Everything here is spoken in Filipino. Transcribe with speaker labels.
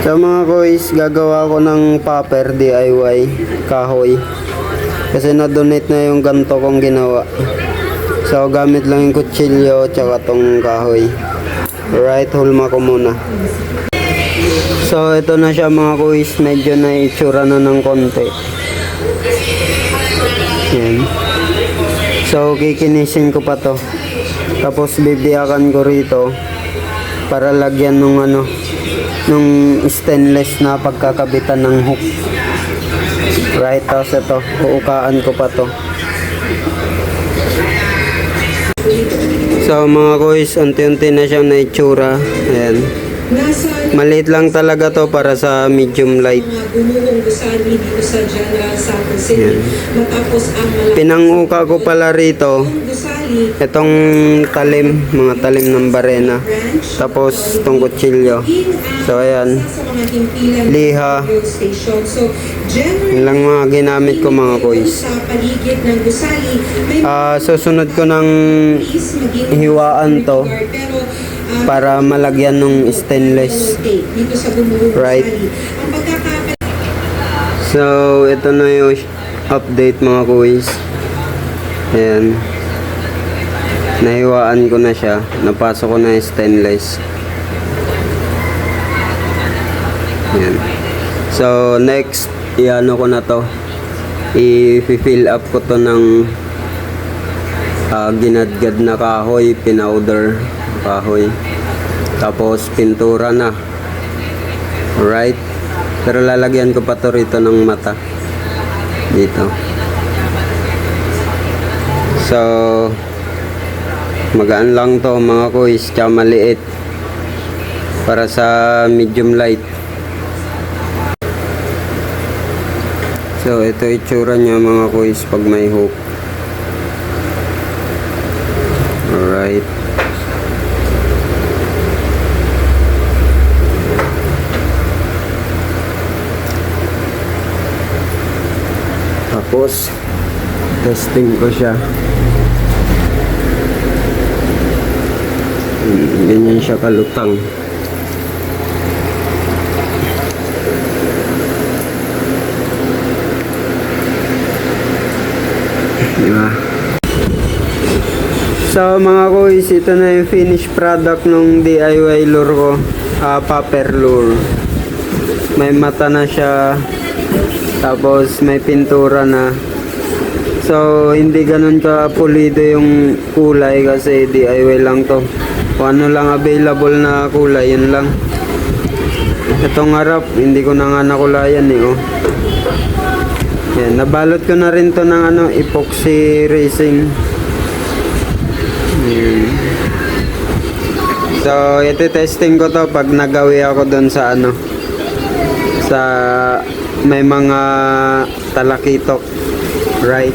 Speaker 1: So mga boys, gagawa ko ng popper DIY kahoy. Kasi na-donate na yung ganto kong ginawa. So gamit lang yung kutsilyo tsaka tong kahoy. Alright, hulma ko muna. So ito na siya mga boys, medyo na itsura na ng konti. Yan. So kikinisin ko pa to. Tapos bibiyakan ko rito para lagyan nung nung stainless na pagkakabitan ng hook. Right, tapos ito, uukaan ko pa to. So mga boys, unti-unti na siyang naitsura. Ayan. Maliit lang talaga to para sa medium light. Ayan. Pinanguka ko pala rito itong talim, mga talim ng barena. Tapos itong kutsilyo. So ayan, liha. Yun lang mga ginamit ko mga boys. Susunod ko ng hiwaan to para malagyan ng stainless. Right. So ito na yung update mga boys. Ayan, nahiwaan ko na siya, napasok ko na yung stainless. Ayan. So next, iano ko na to, i-fill up ko to ng ginadgad na kahoy, pinowder kahoy, tapos pintura na. Alright, pero lalagyan ko pa to rito ng mata dito. So magaan lang to mga boys, tsaka maliit para sa medium light. So ito itsura niya mga boys pag may hook. Alright. Tapos testing ko siya. Ganyan siya kalutang. Diba? So mga boys, ito na yung finished product ng DIY lure ko, popper lure. May mata na siya, tapos may pintura na. So hindi ganun ka pulido yung kulay kasi DIY lang to. Kung ano lang available na kulay, yun lang. Itong harap, hindi ko na nga nakulayan eh, oh. Yan, nabalot ko na rin to ng epoxy resin. So ito testing ko to pag nagawi ako doon sa sa may mga talakitok, right?